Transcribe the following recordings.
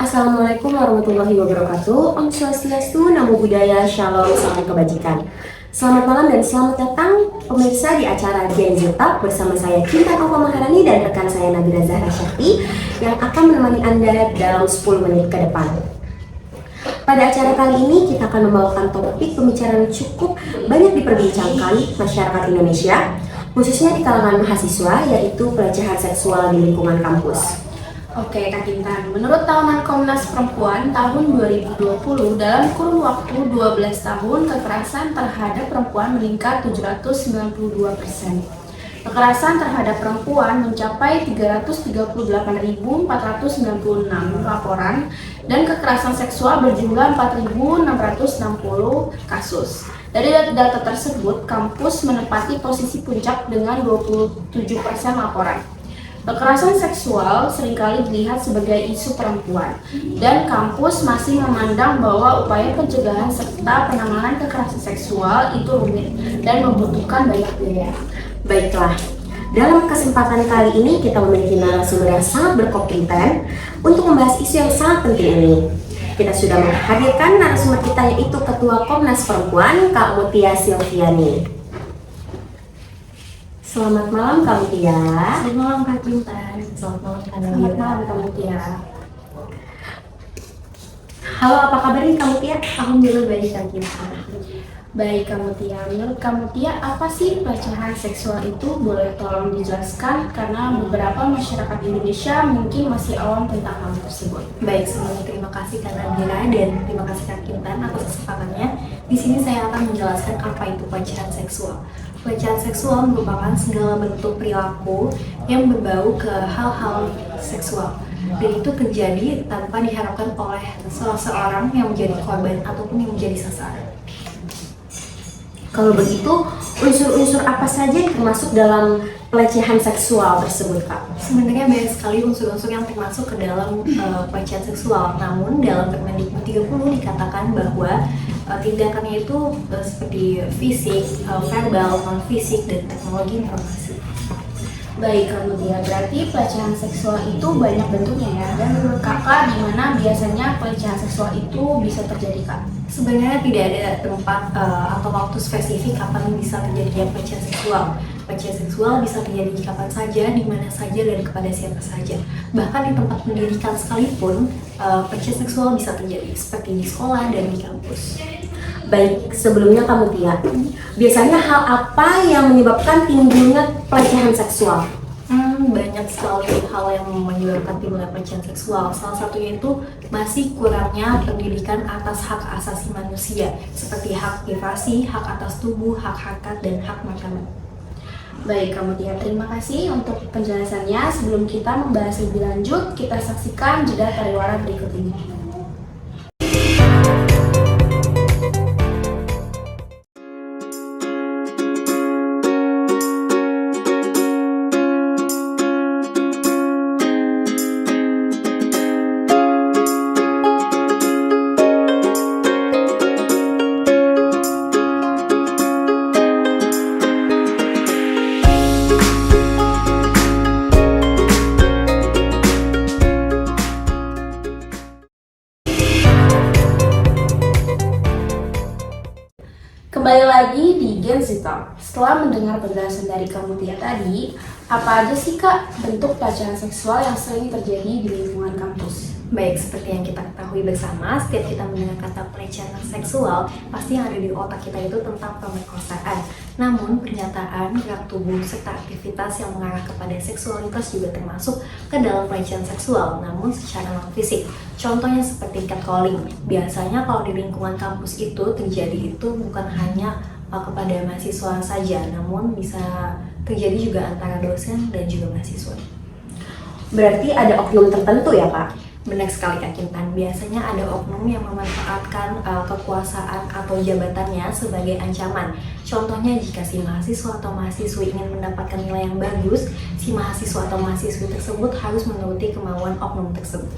Assalamualaikum warahmatullahi wabarakatuh. Om Swastiastu, Namo Buddhaya, Shalom, Salam Kebajikan. Selamat malam dan selamat datang pemirsa di acara Gen Z Talk bersama saya Cinta Alfa Maharani dan rekan saya Nabila Zahra Syakti yang akan menemani Anda dalam 10 menit ke depan. Pada acara kali ini kita akan membawakan topik pembicaraan cukup banyak diperbincangkan masyarakat Indonesia, khususnya di kalangan mahasiswa, yaitu pelecehan seksual di lingkungan kampus. Oke Kak Kintan, menurut Tahunan Komnas Perempuan tahun 2020, dalam kurun waktu 12 tahun kekerasan terhadap perempuan meningkat 792%. Kekerasan terhadap perempuan mencapai 338.496 laporan dan kekerasan seksual berjumlah 4.660 kasus. Dari data tersebut, kampus menempati posisi puncak dengan 27% laporan. Kekerasan seksual seringkali dilihat sebagai isu perempuan, dan kampus masih memandang bahwa upaya pencegahan serta penanganan kekerasan seksual itu rumit dan membutuhkan banyak biaya. Baiklah, dalam kesempatan kali ini kita memiliki narasumber yang sangat berkompeten untuk membahas isu yang sangat penting ini. Kita sudah menghadirkan narasumber kita, yaitu Ketua Komnas Perempuan, Kak Mutia Silviani. Selamat malam Kak Mutia. Selamat malam Kak Kintan. Selamat malam Kak Selamat Nabila. malam Kak Mutia. Halo, apa kabar nih Kak Mutia? Alhamdulillah baik Kak Kintan. Baik Kak Mutia, menurut Kak Mutia apa sih pelecehan seksual itu? Boleh tolong dijelaskan karena beberapa masyarakat Indonesia mungkin masih awam tentang hal tersebut. Baik, sebelumnya terima kasih Kak Nabila dan terima kasih Kak Kintan atas kesempatannya. Di sini saya akan menjelaskan apa itu pelecehan seksual. Pelecehan seksual merupakan segala bentuk perilaku yang berbau ke hal-hal seksual, dan itu terjadi tanpa diharapkan oleh seseorang yang menjadi korban ataupun yang menjadi sasaran. Kalau begitu, unsur-unsur apa saja yang termasuk dalam pelecehan seksual tersebut Kak? Sebenarnya banyak sekali unsur-unsur yang termasuk ke dalam pelecehan seksual. Namun dalam Permendikbud 30 dikatakan bahwa tindakannya itu seperti fisik, verbal, non-fisik, dan teknologi informasi. Baik Kak Mutia, berarti pelecehan seksual itu banyak bentuknya ya. Dan menurut kakak di mana biasanya pelecehan seksual itu bisa terjadi Kak? Sebenarnya tidak ada tempat atau waktu spesifik kapan bisa terjadi pelecehan seksual. Pelecehan seksual bisa terjadi kapan saja, di mana saja, dan kepada siapa saja. Bahkan di tempat pendidikan sekalipun, pelecehan seksual bisa terjadi, seperti di sekolah dan di kampus. Baik, sebelumnya Kak Mutia, biasanya hal apa yang menyebabkan timbulnya pelecehan seksual? Banyak sekali hal yang menyebabkan timbulnya pelecehan seksual. Salah satunya itu masih kurangnya pendidikan atas hak asasi manusia, seperti hak privasi, hak atas tubuh, hak harkat, dan hak martabat. Baik Kak Mutia, terima kasih untuk penjelasannya. Sebelum kita membahas lebih lanjut, kita saksikan jeda pariwara berikut ini. Kembali lagi di Gen Z Talk. Setelah mendengar penjelasan dari Kak Mutia tadi, apa aja sih Kak bentuk pelecehan seksual yang sering terjadi di lingkungan kampus? Baik, seperti yang kita ketahui bersama, setiap kita mendengar kata pelecehan seksual, pasti yang ada di otak kita itu tentang pemerkosaan. Namun, pernyataan, gerak tubuh, serta aktivitas yang mengarah kepada seksualitas juga termasuk ke dalam pelecehan seksual, namun secara non-fisik. Contohnya seperti catcalling. Biasanya kalau di lingkungan kampus itu terjadi itu bukan hanya kepada mahasiswa saja, namun bisa terjadi juga antara dosen dan juga mahasiswa. Berarti ada oknum tertentu ya Kak? Benar sekali Kak Kintan, biasanya ada oknum yang memanfaatkan kekuasaan atau jabatannya sebagai ancaman. Contohnya jika si mahasiswa atau mahasiswi ingin mendapatkan nilai yang bagus, si mahasiswa atau mahasiswi tersebut harus menuruti kemauan oknum tersebut.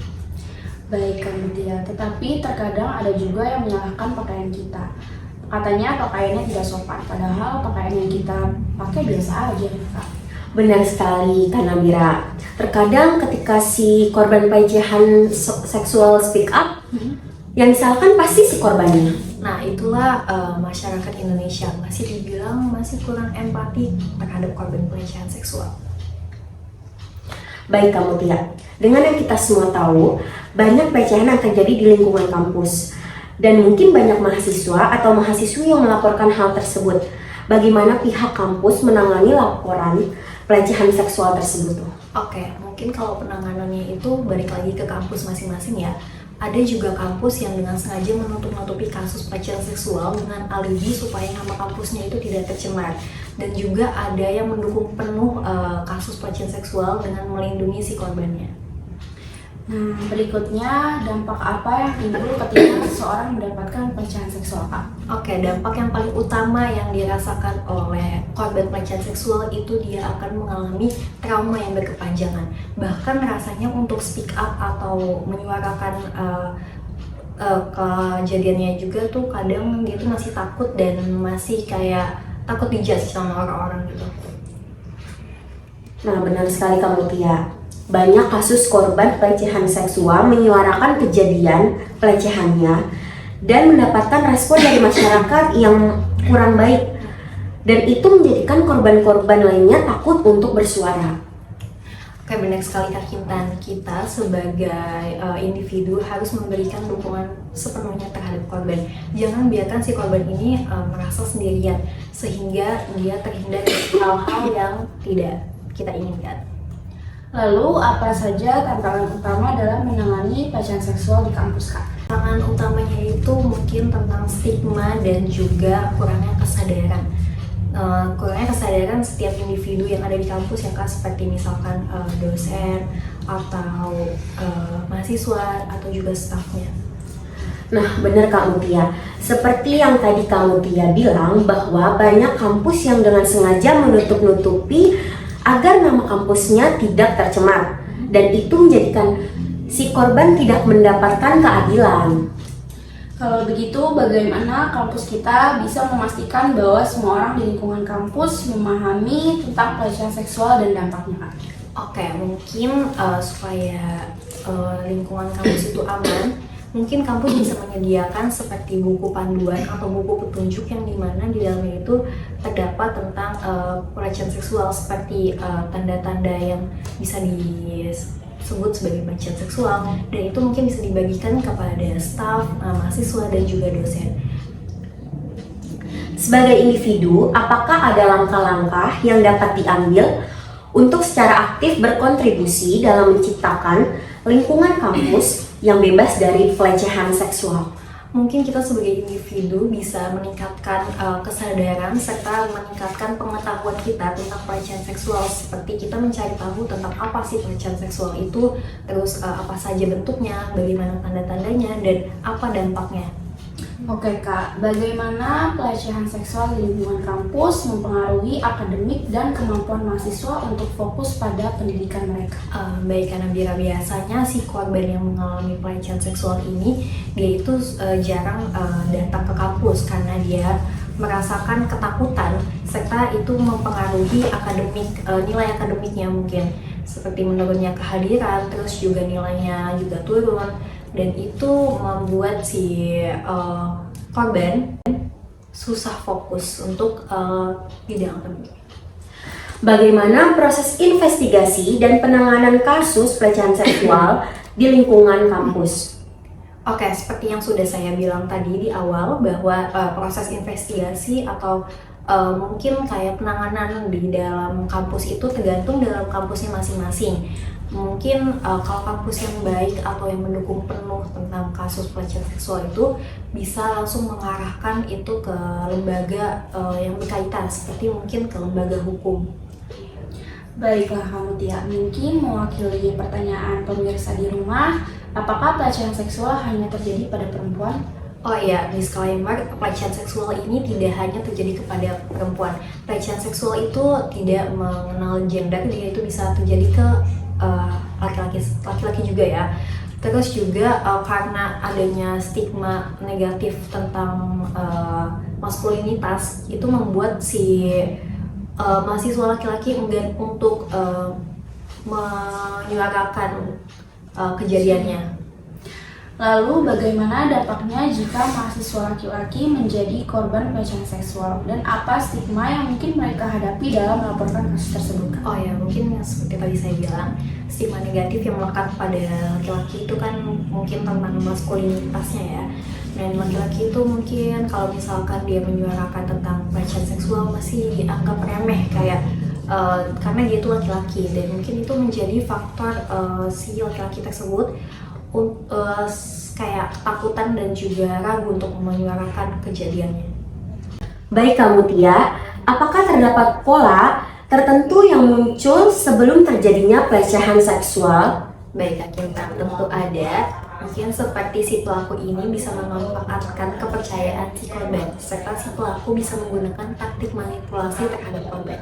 Baik Kak Mutia, tetapi terkadang ada juga yang menyalahkan pakaian kita. Katanya pakaiannya tidak sopan, padahal pakaian yang kita pakai biasa aja, Kak. Benar sekali, Kak Nabira. Terkadang ketika si korban pelecehan seksual speak up, yang disalahkan pasti si korbannya. Nah, itulah masyarakat Indonesia masih dibilang masih kurang empati terhadap korban pelecehan seksual. Baik Kak Mutia, dengan yang kita semua tahu, banyak pelecehan yang terjadi di lingkungan kampus. Dan mungkin banyak mahasiswa atau mahasiswi yang melaporkan hal tersebut. Bagaimana pihak kampus menangani laporan pelecehan seksual tersebut? Oke, mungkin kalau penanganannya itu balik lagi ke kampus masing-masing ya. Ada juga kampus yang dengan sengaja menutup-nutupi kasus pelecehan seksual dengan alibi supaya nama kampusnya itu tidak tercemar. Dan juga ada yang mendukung penuh kasus pelecehan seksual dengan melindungi si korbannya. Nah, berikutnya dampak apa yang timbul ketika seseorang mendapatkan pelecehan seksual, Kak? Oke, dampak yang paling utama yang dirasakan oleh korban pelecehan seksual itu dia akan mengalami trauma yang berkepanjangan. Bahkan rasanya untuk speak up atau menyuarakan kejadiannya juga tuh kadang dia tuh masih takut dan masih kayak takut dijudge sama orang-orang gitu. Nah, benar sekali Kak Mutia. Banyak kasus korban pelecehan seksual menyuarakan kejadian pelecehannya dan mendapatkan respon dari masyarakat yang kurang baik, dan itu menjadikan korban-korban lainnya takut untuk bersuara. Oke, benar sekali Kak Kintan. Kita sebagai individu harus memberikan dukungan sepenuhnya terhadap korban. Jangan biarkan si korban ini merasa sendirian sehingga dia terhindar dari hal-hal yang tidak kita inginkan. Lalu, apa saja tantangan utama dalam menangani pelecehan seksual di kampus, Kak? Tantangan utamanya itu mungkin tentang stigma dan juga kurangnya kesadaran. Kurangnya kesadaran setiap individu yang ada di kampus ya Kak, seperti misalkan dosen atau mahasiswa atau juga stafnya. Nah, benar Kak Mutia. Seperti yang tadi Kak Mutia bilang bahwa banyak kampus yang dengan sengaja menutup-nutupi agar nama kampusnya tidak tercemar, dan itu menjadikan si korban tidak mendapatkan keadilan. Kalau begitu, bagaimana kampus kita bisa memastikan bahwa semua orang di lingkungan kampus memahami tentang pelecehan seksual dan dampaknya, Kak? Oke, mungkin supaya lingkungan kampus itu aman, mungkin kampus bisa menyediakan seperti buku panduan atau buku petunjuk yang dimana di dalamnya itu terdapat tentang pelecehan seksual seperti tanda-tanda yang bisa disebut sebagai pelecehan seksual, dan itu mungkin bisa dibagikan kepada staf, mahasiswa dan juga dosen. Sebagai individu, apakah ada langkah-langkah yang dapat diambil untuk secara aktif berkontribusi dalam menciptakan lingkungan kampus yang bebas dari pelecehan seksual? Mungkin kita sebagai individu bisa meningkatkan kesadaran serta meningkatkan pengetahuan kita tentang pelecehan seksual, seperti kita mencari tahu tentang apa sih pelecehan seksual itu, terus apa saja bentuknya, bagaimana tanda-tandanya, dan apa dampaknya. Oke Kak, bagaimana pelecehan seksual di lingkungan kampus mempengaruhi akademik dan kemampuan mahasiswa untuk fokus pada pendidikan mereka? Baik, karena biasanya si korban yang mengalami pelecehan seksual ini dia itu jarang datang ke kampus karena dia merasakan ketakutan serta itu mempengaruhi nilai akademiknya, mungkin seperti menurunnya kehadiran, terus juga nilainya juga turun, dan itu membuat si korban susah fokus untuk bidang akademik. Bagaimana proses investigasi dan penanganan kasus pelecehan seksual di lingkungan kampus? Oke, seperti yang sudah saya bilang tadi di awal bahwa proses investigasi atau mungkin kayak penanganan di dalam kampus itu tergantung dalam kampusnya masing-masing. Mungkin kalau kampus yang baik atau yang mendukung penuh tentang kasus pelecehan seksual itu bisa langsung mengarahkan itu ke lembaga yang berkaitan, seperti mungkin ke lembaga hukum. Baiklah kamu Tia, mungkin mewakili pertanyaan pemirsa di rumah, apakah pelecehan seksual hanya terjadi pada perempuan? Oh iya, disclaimer, pelecehan seksual ini tidak hanya terjadi kepada perempuan. Pelecehan seksual itu tidak mengenal gender, jadi itu bisa terjadi ke laki-laki juga ya. Terus juga karena adanya stigma negatif tentang maskulinitas itu membuat si mahasiswa laki-laki enggan untuk menyuarakan kejadiannya. Lalu bagaimana dampaknya jika mahasiswa laki-laki menjadi korban pelecehan seksual dan apa stigma yang mungkin mereka hadapi dalam melaporkan kasus tersebut? Oh ya, mungkin yang seperti tadi saya bilang, stigma negatif yang melekat pada laki-laki itu kan mungkin tentang maskulinitasnya ya. Dan laki-laki itu mungkin kalau misalkan dia menyuarakan tentang pelecehan seksual masih dianggap remeh kayak karena dia itu laki-laki, dan mungkin itu menjadi faktor si laki-laki tersebut kayak ketakutan dan juga ragu untuk menyuarakan kejadiannya. Baik kamu Tia, apakah terdapat pola tertentu yang muncul sebelum terjadinya pelecehan seksual? Baik Kak Kintan, tentu ada. Mungkin seperti si pelaku ini bisa memanfaatkan kepercayaan si korban, serta si pelaku bisa menggunakan taktik manipulasi terhadap korban.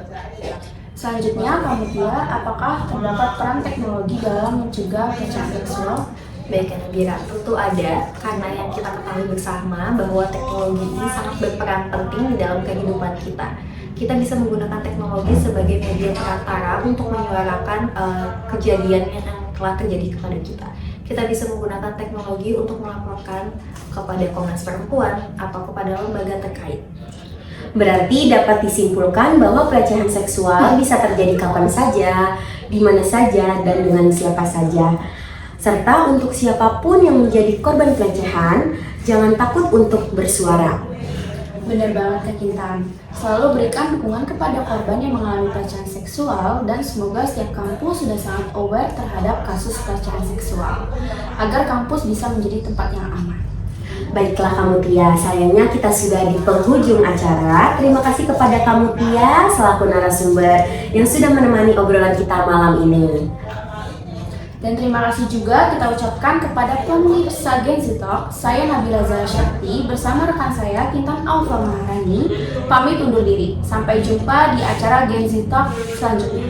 Selanjutnya, kamu Tia, apakah terdapat peran teknologi dalam mencegah pelecehan seksual? Baik Nabira, tentu ada, karena yang kita ketahui bersama bahwa teknologi ini sangat berperan penting di dalam kehidupan kita. Kita bisa menggunakan teknologi sebagai media perantara untuk menyuarakan kejadian yang telah terjadi kepada kita. Kita bisa menggunakan teknologi untuk melaporkan kepada Komnas Perempuan atau kepada lembaga terkait. Berarti dapat disimpulkan bahwa pelecehan seksual bisa terjadi kapan saja, di mana saja, dan dengan siapa saja. Serta untuk siapapun yang menjadi korban pelecehan, jangan takut untuk bersuara. Benar banget Kak Kintan. Selalu berikan dukungan kepada korban yang mengalami pelecehan seksual dan semoga setiap kampus sudah sangat aware terhadap kasus pelecehan seksual agar kampus bisa menjadi tempat yang aman. Baiklah kamu Tia, sayangnya kita sudah di penghujung acara. Terima kasih kepada kamu Tia selaku narasumber yang sudah menemani obrolan kita malam ini. Dan terima kasih juga kita ucapkan kepada pemirsa Gen Z Talk. Saya Nabila Zahra Syakti bersama rekan saya Kintan Alfa Maharani pamit undur diri. Sampai jumpa di acara Gen Z Talk selanjutnya.